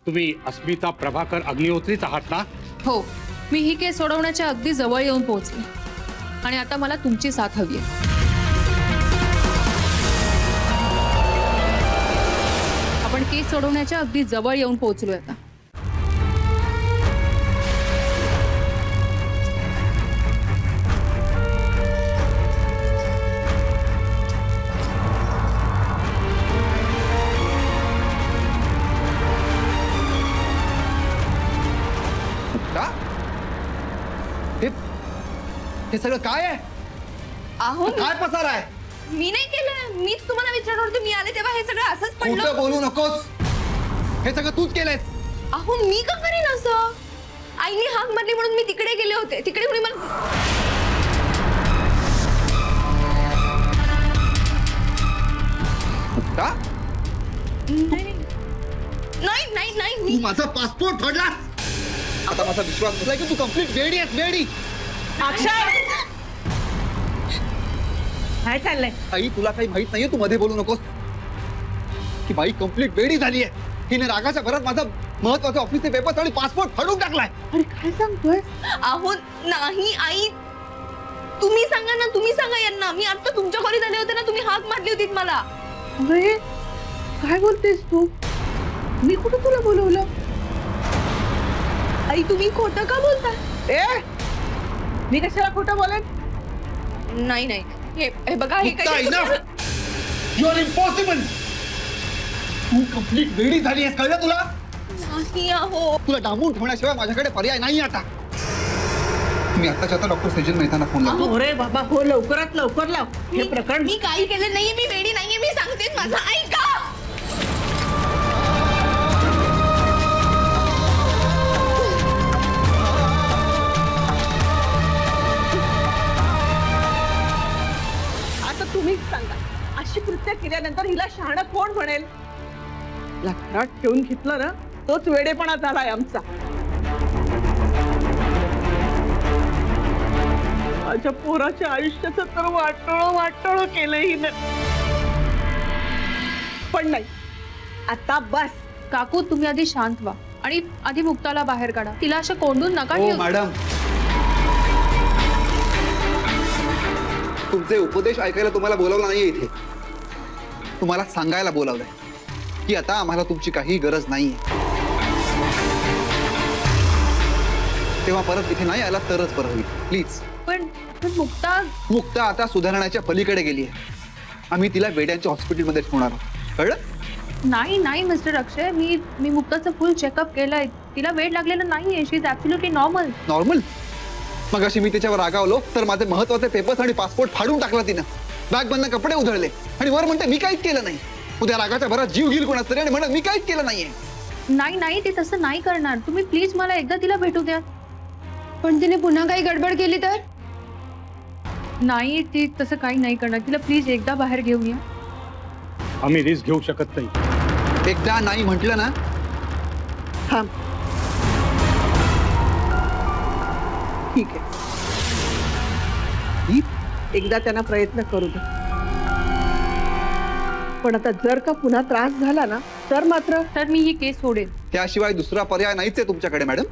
तुम्ही अस्मिता प्रभाकर अग्निहोत्रीच आहात ना? हो, मी ही केस सोडवण्याच्या अगदी जवळ येऊन पोहोचले आणि आता मला तुमची साथ हवी आहे. आपण केस सोडवण्याच्या अगदी जवळ येऊन पोहोचलोय आता. हे सगळं काय आहे? अहो काय पसार आहे? मी नाही केलं, मीच तुम्हाला विचारणार होते. मी आले तेव्हा हे सगळं असंच पडलं. खोटं बोलू नकोस. हे सगळं तूच केलंयस. अहो मी का करीन असं? आईने हाक मारली म्हणून मी तिकडे गेले होते. तिकडे कुणी मला का? नाही नाही नाही तू मी माझा पासपोर्ट फाडलास. आता माझा विश्वास बसलाय की तू कंप्लीट वेडी आहेस. वेडी. अक्षय, काय चाललंय? आई तुला काही माहित नाहीये. तू मध्ये बोलू नकोस. की बाई कंप्लीट वेडी झालीये. हिने रागाच्या भरात माझा महत्वाचे ऑफिसचे पेपर्स आणि पासपोर्ट फाडून टाकलाय. अरे काय सांगतोय? अहो नाही आई, तुम्ही सांगा ना, तुम्ही सांगा यांना. मी आता तुमच्या घरी झाले होते ना, तुम्ही हाक मारली होती मला. अरे काय बोलतेस तू? मी कुठं तुला बोलवलं? आई तुम्ही खोटं का बोलता? ए, मी कशाला खोटं बोलेन? नाही नाही, हे बघा, हे मुक्ता, enough. You are impossible. तू कंप्लीट वेडी झाली आहेस. कळलं तुला? नाही अहो. तुला डांबून ठेवण्याशिवाय माझ्याकडे पर्याय नाही आता. मी आताच्या आता डॉक्टर सेजन मेहतांना फोन लावतो. अरे बाबा हो, लवकरात लवकर लाव. हे प्रकरण मी काही केलं नाहीये. मी वेडी नाहीये. मी सांगते माझं ऐका. आता तुम्हीच सांगा, अशी कृत्य केल्यानंतर हिला शहाणं कोण म्हणेल? घरात ठेवून घेतलं ना, तोच वेडेपणा झालाय आमचा. माझ्या पोराच्या आयुष्याचं तर वाटोळं केलंय हिने. पण नाही, आता बस. काकू तुम्ही आधी शांत व्हा आणि आधी मुक्ताला बाहेर काढा. तिला असं कोंडून नका हो ठेवू. मॅडम, तुमचे उपदेश ऐकायला तुम्हाला बोलावलं नाहीये इथे. तुम्हाला सांगायला बोलावलंय की आता आम्हाला तुमची काही गरज नाहीये. तेव्हा परत इथे नाही आला तरच बरं होईल. प्लीज. पण मुक्ता आता सुधारण्याच्या पलीकडे गेली आहे. आम्ही तिला वेड्यांच्या हॉस्पिटलमध्ये ठेवणार आहोत. कळलं? नाही नाही मिस्टर अक्षय, मी मुक्ताचं फुल चेकअप केलंय. तिला वेळ लागलेला नाहीये. शी इज ऍब्सोल्युटली नॉर्मल. नॉर्मल? मग अशी मी तिच्यावर रागावलो तर माझे महत्वाचे पेपर्स आणि पासपोर्ट फाडून टाकला तिनं. बॅग बंद कपडे उधळले आणि वर म्हणते मी काहीच केलं नाही. उद्या रागाच्या भरात जीव घेईल कोणाच तरी आणि म्हणत मी काहीच केलं नाहीये. नाही नाही, ते तसं नाही करणार. तुम्ही प्लीज मला एकदा तिला भेटू द्या. पण तिने पुन्हा काही गडबड केली तर? नाही, ती तसं काही नाही करणार. तिला प्लीज एकदा बाहेर घेऊन या. आम्ही रिस्क घेऊ शकत नाही. एकदा नाही म्हटलं ना. थांब. ठीक आहे, एकदा त्यांना प्रयत्न करू दे. पण आता जर का पुन्हा त्रास झाला ना तर मात्र तर मी ही केस सोडेन. त्याशिवाय दुसरा पर्याय नाहीच आहे तुमच्याकडे मॅडम.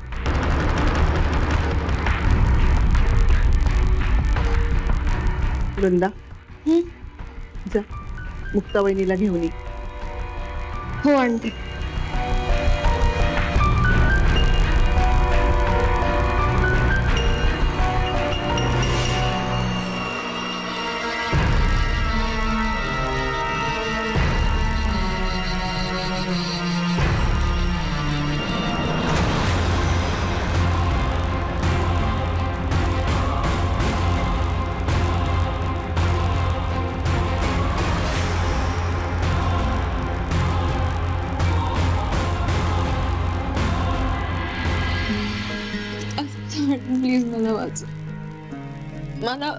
वृंदा, जा मुक्ता वहिनीला घेऊन ये. हो आणते. प्लीज मला वाच. मला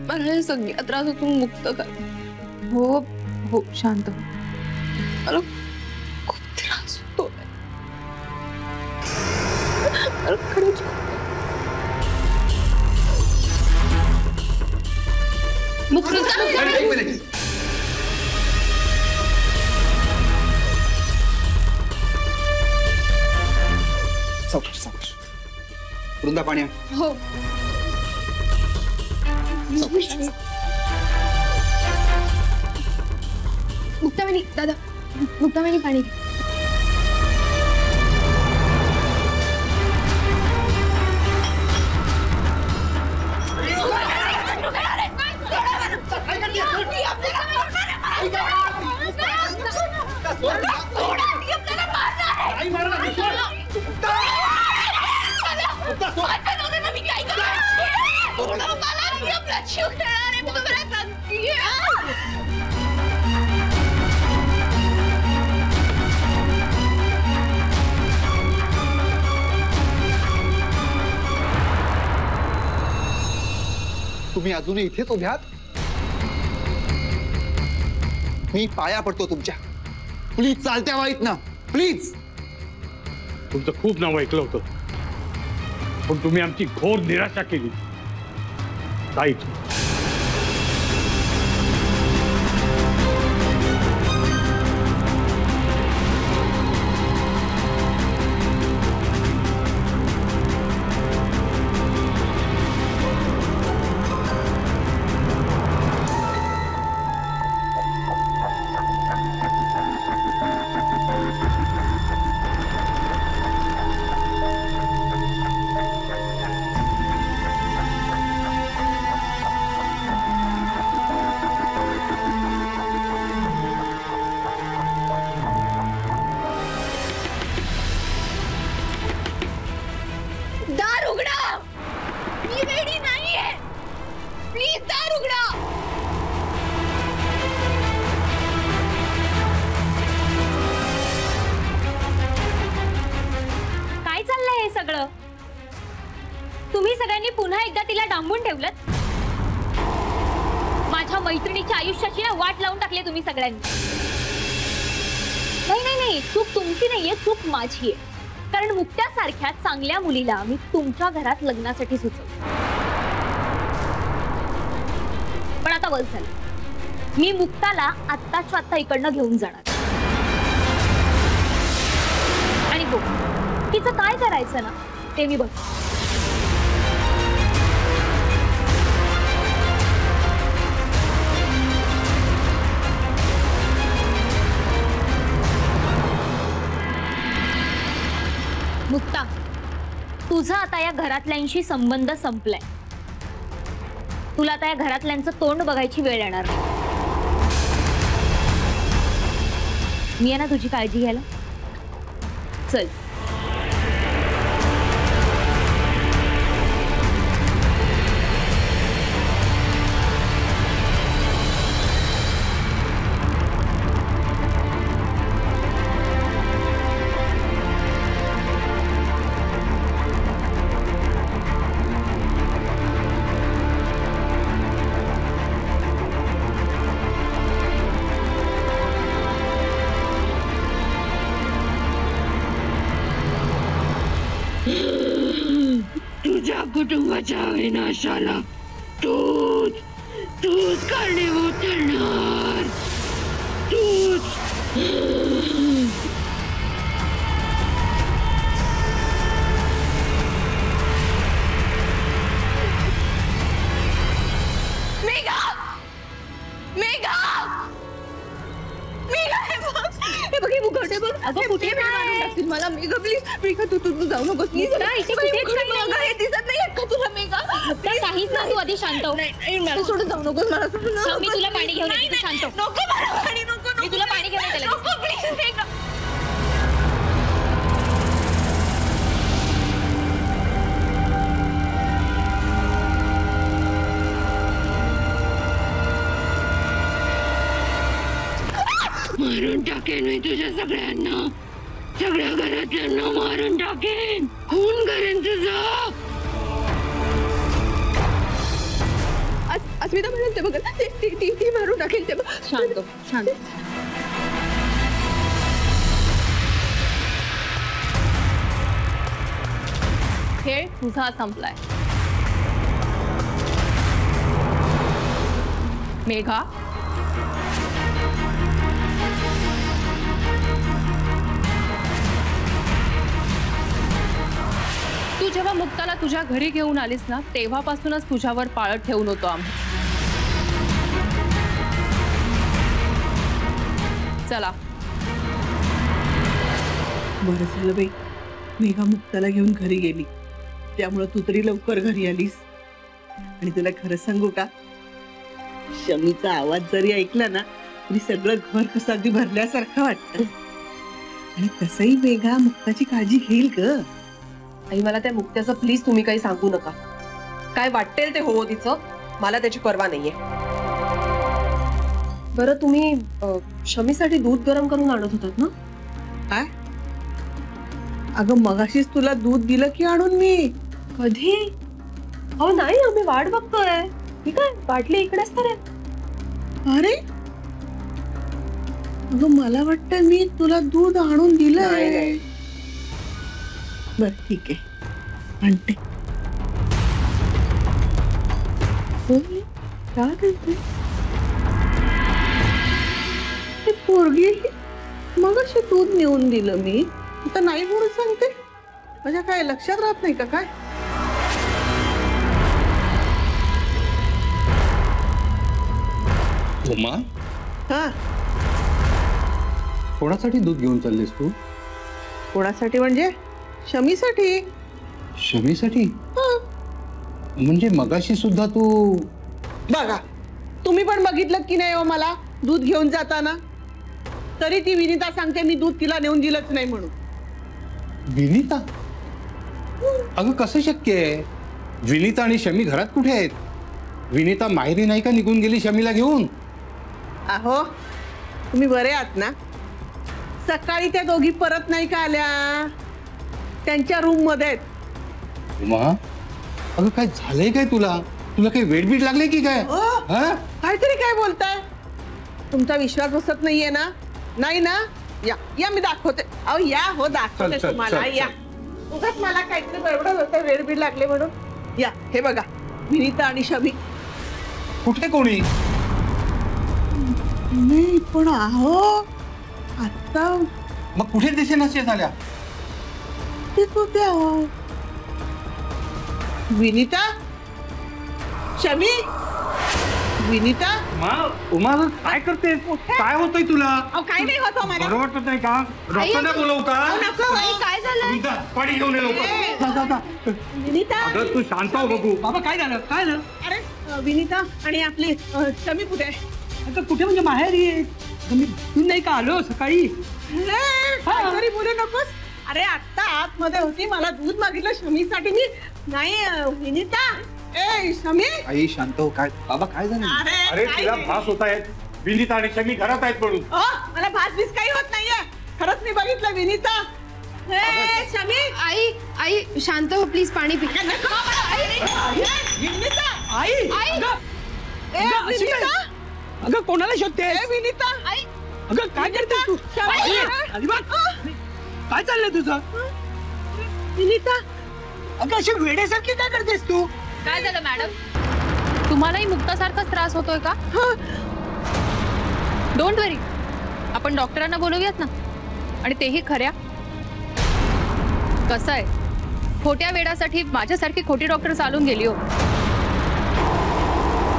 मला या सगळ्या त्रासातून मुक्त कर. हो हो, शांत हो. मला खूप त्रास होतो. मला खरंच एक मिनिट. वृंदा पाणी आण. हो मुक्तावेणी दादा मुक्तावेणी पाणी घे. तुम्ही अजूनही इथेच उभे आहात. मी पाया पडतो तुमच्या. प्लीज चालत्या वाईत ना, प्लीज. तुमचं खूप नाव ऐकलं होतं, पण तुम्ही आमची घोर निराशा केली. ताईत दार उघडा. मी रेडी नाहीये. प्लीज दार उघडा. काय चाललंय हे सगळं? तुम्ही सगळ्यांनी पुन्हा एकदा तिला डांबून ठेवलंत. माझ्या मैत्रिणीच्या आयुष्याची ना वाट लावून टाकली तुम्ही सगळ्यांनी. नाही नाही नाही, चूक तुमची नाहीये, चूक माझी आहे. कारण मुक्त्यासारख्या चांगल्या मुलीला मी तुमच्या घरात लग्नासाठी सुचवलं. पण आता बस झालं. मी मुक्ताला आत्ताच्या आत्ता इकडनं घेऊन जाणार. आणि हो, तिचं काय करायचं ना ते मी बघ. मुक्ता, तुझा आता या घरातल्यांशी संबंध संपलाय. तुला आता या घरातल्यांचं तोंड बघायची वेळ येणार नाही. मी आहे ना तुझी काळजी घ्यायला. चल. तुझ्या कुटुंबाच्या विनाशाला तूच कारणीभूत ठरणार. तूच. मेघा मेघा मेघा हे बघ हे मुखवटे बघ. अगं कुठे मारून टाकतील मला. मेघा प्लीज. मेघा तू जाऊ नकोस. मुक्ता, इथे कुठेच काही नाहीये. हे दिसत नाही का तुला मेघा? काहीच ना, तू आधी शांत हो. मला सोडून जाऊ नकोस. मला सोडून जाऊ मी तुला पाणी घेऊन येते, तू शांत हो. नको मला पाणी नको. मी तुला पाणी घेऊन येते लगेच. नको प्लीज मेघा. मारून टाकेन मी तुझ्या सगळ्यांना. सगळ्या घरातल्यांना मारून टाकेन. खून करेन तुझा. अस्मिता म्हणेल ते बघ. ती मारून टाकेल ते बघ. शांत हो, शांत. खेळ तुझा संपलाय. मेघा, तू जेव्हा मुक्ताला तुझ्या घरी घेऊन आलीस ना, तेव्हापासूनच तुझ्यावर पाळत ठेवून होतो आम्ही. चला. बरं झालं बाई, मेघा मुक्ताला घेऊन घरी गेली, त्यामुळे तू तरी लवकर घरी आलीस. आणि तुला खरं सांगू का, शमीचा आवाज जरी ऐकला ना तरी सगळं घर कसं अगदी भरल्यासारखं वाटतं. आणि तसंही मेघा मुक्ताची काळजी घेईल ग. आई मला त्या मुक्त्याचं प्लीज तुम्ही काही सांगू नका. काय वाटेल ते हो तिचं, मला त्याची पर्वा नाहीये. बरं तुम्ही शमीसाठी दूध गरम करून आणत होतात ना? काय अगं मगाशीच तुला दूध दिलं की आणून मी. कधी? अहो नाही, आम्ही वाट बघतोय. ठीक आहे, बाटली इकडेच तर आहे. अरे अगं मला वाटतं मी तुला दूध आणून दिलंय. बर ठीक आहे, आणते. काय करते ती पोरगी? मगाशी दूध नेऊन दिलं मी, आता नाही म्हणून सांगते. माझ्या काय लक्षात राहत नाही का काय? उमा, हा, कोणासाठी दूध घेऊन चाललीस तू? कोणासाठी म्हणजे? शमीसाठी. शमीसाठी? म्हणजे मगाशी सुद्धा तू. बघा तुम्ही पण बघितलं की नाही हो मला दूध घेऊन जाताना. तरी ती विनिता सांगते मी दूध तिला नेऊन दिलंच नाही म्हणून. विनिता? अगं कसं शक्य आहे? विनिता आणि शमी घरात कुठे आहेत? विनिता माहेरी नाही का निघून गेली शमीला घेऊन? अहो तुम्ही बरे आहात ना? सकाळी त्या दोघी परत नाही का आल्या? त्यांच्या रूम मध्ये आहेत. उमा, अगं काय झालंय काय तुला? तुला काही वेडबीड लागले की काय? हा? काहीतरी काय बोलताय? तुमचा विश्वास बसत नाहीये ना? नाही ना? या या मी दाखवते. अहो या हो, दाखवते चल, तुम्हाला. चल, या उगाच मला काहीतरी बडबडत होतं, वेडबीड लागले म्हणून. या हे बघा, विनिता आणि शमी. कुठे कोणी? नाही पण अहो आता मग कुठे दिसेनाशे झाल्या? तेच होते अहो. विनिता, शमी, विनिता. उमा काय करते? काय होतंय तुला? अहो काही नाही होत मला. बरं वाटत नाही का? डॉक्टरला बोलवू का? नको बाई, काय झालं? विनिता, पाणी घेऊन ये लवकर. विनिता. अगं तू शांत हो बघू. बाबा काय झालं? काय झालं? अरे विनिता आणि आपली शमी कुठे आहे? आता कुठे म्हणजे माहेर ये. मी तू नाही का आलो सकाळी? काहीतरी बोलू नकोस. अरे आता आतमध्ये होती, मला दूध मागितलं शमीसाठी मी. नाही विनिता. ए शमी. आई शांत हो. काय बाबा काय झालं? अरे तिला भास होत आहेत. विनिता आणि शमी घरात आहेत म्हणून. मला भास बीस काही होत नाहीये. खरंच मी बघितलं विनिता. ए शमी. आई आई शांत हो प्लीज, पाणी पी. विनिता. आई ए विनिता. अगं कोणाला शोधते? ए विनिता. अगं काय करते तू? आई. अलिबाग, काय चाललंय तुझं? विनिता. अगं अशी वेड्यासारखी काय करतेस तू? काय झालं मॅडम? तुम्हालाही मुक्तासारखाच त्रास होतोय का? डोंट वरी, आपण डॉक्टरांना बोलवूयात ना. आणि तेही खऱ्या. कसं आहे, खोट्या वेडासाठी माझ्यासारखी खोटी डॉक्टर चालून गेली हो.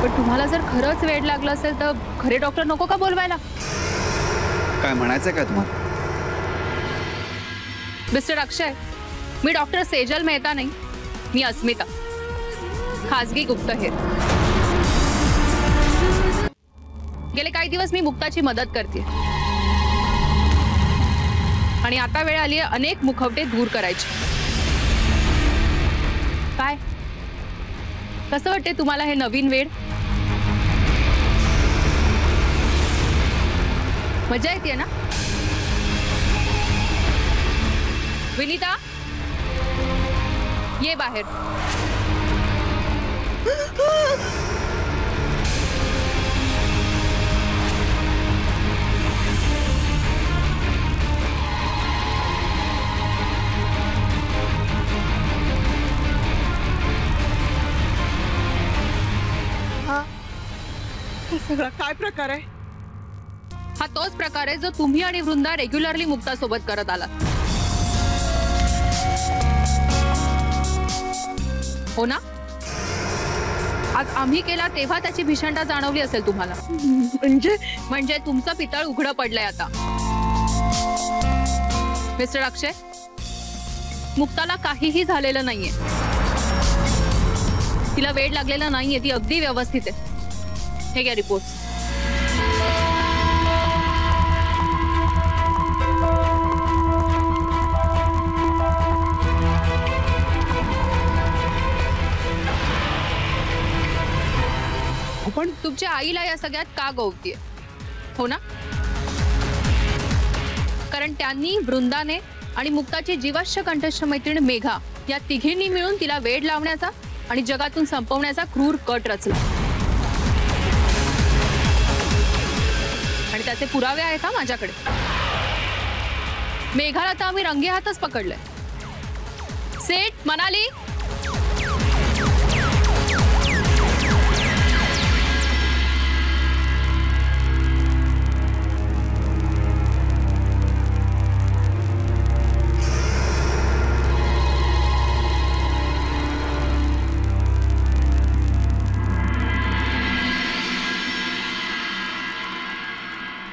पण तुम्हाला जर खरंच वेड लागलं असेल तर खरे डॉक्टर नको का बोलवायला? काय म्हणायचंय का तुम्हाला? मिस्टर अक्षय, मी डॉक्टर सेजल मेहता नाही, मी अस्मिता, खाजगी गुप्तहेर. गेले काही दिवस मी मुक्ताची मदत करते आणि आता वेळ आली आहे अनेक मुखवटे दूर करायचे. काय कसं वाटते तुम्हाला हे नवीन वेड? मजा येते ना? विनिता, ये बाहेर. सगळा काय प्रकार आहे? हा तोच प्रकार आहे जो तुम्ही आणि वृंदा रेग्युलरली मुक्ता सोबत करत आलात. हो ना? आज आम्ही केला तेव्हा त्याची भीषणता जाणवली असेल तुम्हाला. म्हणजे तुमचं पितळ उघडं पडलंय आता. मिस्टर अक्षय, मुक्ताला काहीही झालेलं नाहीये. तिला वेड लागलेला नाहीये, ती अगदी व्यवस्थित आहे. हे घ्या रिपोर्ट. पण तुमच्या आईला या सगळ्यात का गवतीये, हो ना? कारण त्यांनी, वृंदाने आणि मुक्ताची जीवाश्य कंठस्थ मैत्रीण मेघा या तिघींनी मिळून तिला वेड लावण्याचा आणि जगातून संपवण्याचा क्रूर कट रचला. आणि त्याचे पुरावे आहेत का माझ्याकडे. मेघाला तर आम्ही रंगे हातच पकडलंय. सेठ, मनाली,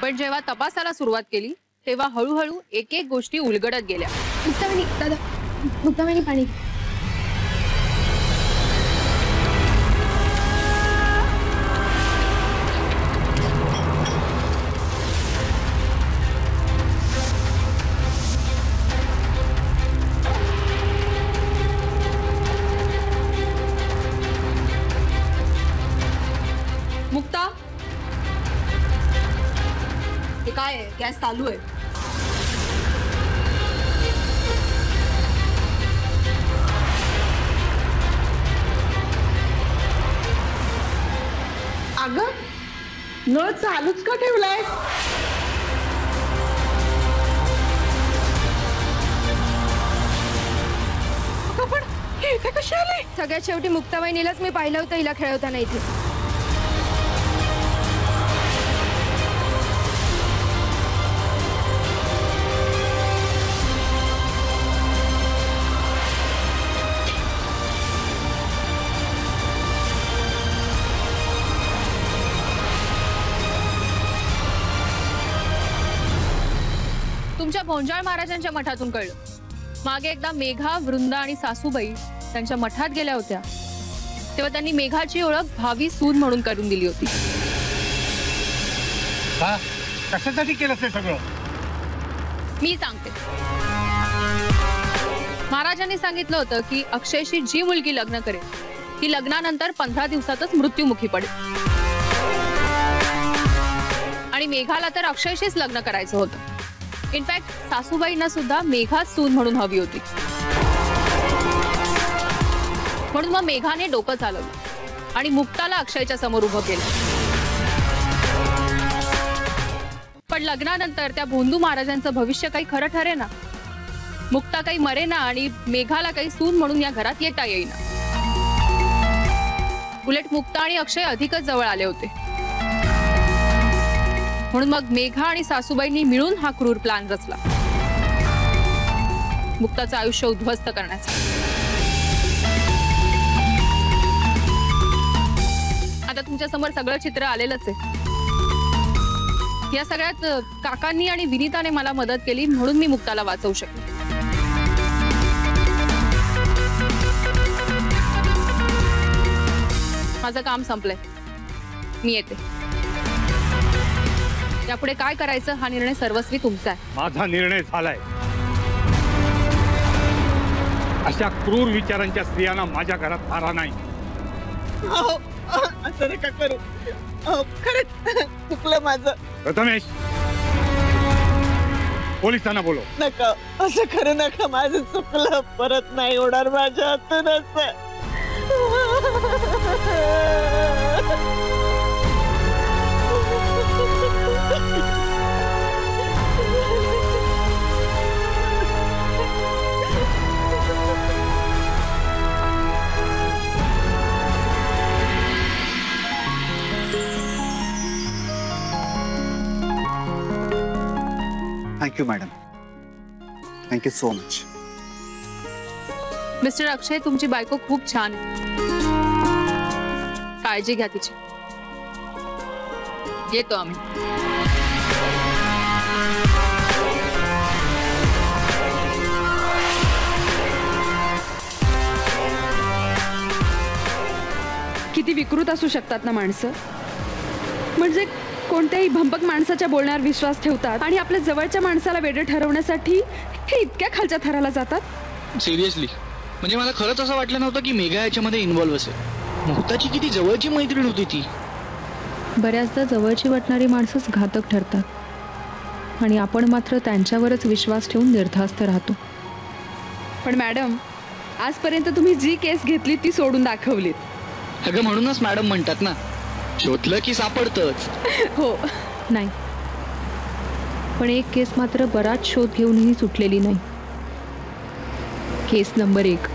पण जेव्हा तपासाला सुरुवात केली तेव्हा हळूहळू एक एक गोष्टी उलगडत गेल्या. मुक्तावणी, दादा, मुक्तावणी पाणी. मुक्ता, हे काय आहे? गॅस चालू आहे. अगं, नळ चालूच का ठेवलाय? पण हे इथे कशी आले? सगळ्यात शेवटी मुक्ताबाईनीलाच मी पाहिलं होतं हिला खेळवताना इथे. तुमच्या भोंजाळ महाराजांच्या मठातून कळलं. मागे एकदा मेघा, वृंदा आणि सासूबाई त्यांच्या मठात गेल्या होत्या तेव्हा त्यांनी मेघाची ओळख भावी सून म्हणून करून दिली होती. कशासाठी केलं ते सगळं? मी सांगते. महाराजांनी सांगितलं होतं की अक्षयशी जी मुलगी लग्न करेल ती लग्नानंतर 15 दिवसातच मृत्युमुखी पडेल. आणि मेघाला तर अक्षयशीच लग्न करायचं होतं. इनफॅक्ट सासूबाईंना सुद्धा मेघा सून म्हणून हवी होती. म्हणून मग मेघाने डोकं चालवलं आणि मुक्ताला अक्षयच्या समोर उभं केलं. पण लग्नानंतर त्या भोंदू महाराजांचं भविष्य काही खरं ठरे ना. मुक्ता काही मरे ना आणि मेघाला काही सून म्हणून या घरात येता येईना. उलट मुक्ता आणि अक्षय अधिकच जवळ आले होते. म्हणून मग मेघा आणि सासूबाईंनी मिळून हा क्रूर प्लॅन रचला, मुक्ताचं आयुष्य उद्ध्वस्त करण्याचा. आता तुमच्या समोर सगळं चित्र आलेलंच आहे. या सगळ्यात काकांनी आणि विनीताने मला मदत केली म्हणून मी मुक्ताला वाचवू शकले. माझं काम संपलंय, मी येते. यापुढे काय करायचं हा निर्णय सर्वस्वी तुमचा आहे. माझा निर्णय झालाय. अशा क्रूर विचारांच्या स्त्रियांना माझ्या घरात थारा नाही. असं नका करू. खरंच चुकलं माझं. प्रथमेश, पोलिसांना बोलव. नका, असं खरं नका. माझं चुकलं, परत नाही होणार माझ्या हातून असं. Thank you madam, thank you so much. Mister Akshay, तुमची बायको खूप छान आहे, काळजी घ्या तिची. येतो आम्ही. किती विकृत असू शकतात ना माणसं. म्हणजे कोणत्याही भंपक माणसाच्या बोलण्यावर विश्वास ठेवतात आणि आपल्या जवळच्या माणसाला वेडे ठरवण्यासाठी हे इतक्या खालच्या थराला जातात. सिरियसली, म्हणजे मला खरंच असं वाटलं नव्हतं की मेघा याच्यामध्ये इन्व्हॉल्व्ह असेल. मुक्ताची किती जवळची मैत्रीण होती ती. बऱ्याचदा जवळची वाटणारी माणसंच घातक ठरतात आणि आपण मात्र त्यांच्यावरच विश्वास ठेवून निर्धास्त राहतो. पण मॅडम, आजपर्यंत तुम्ही जी केस घेतली ती सोडून दाखवलीत. अगं म्हणूनच मॅडम म्हणतात ना, शोधलं की सापडतंच. हो. नाही, पण एक केस मात्र बराच शोध घेऊनही सुटलेली नाही. केस नंबर 1.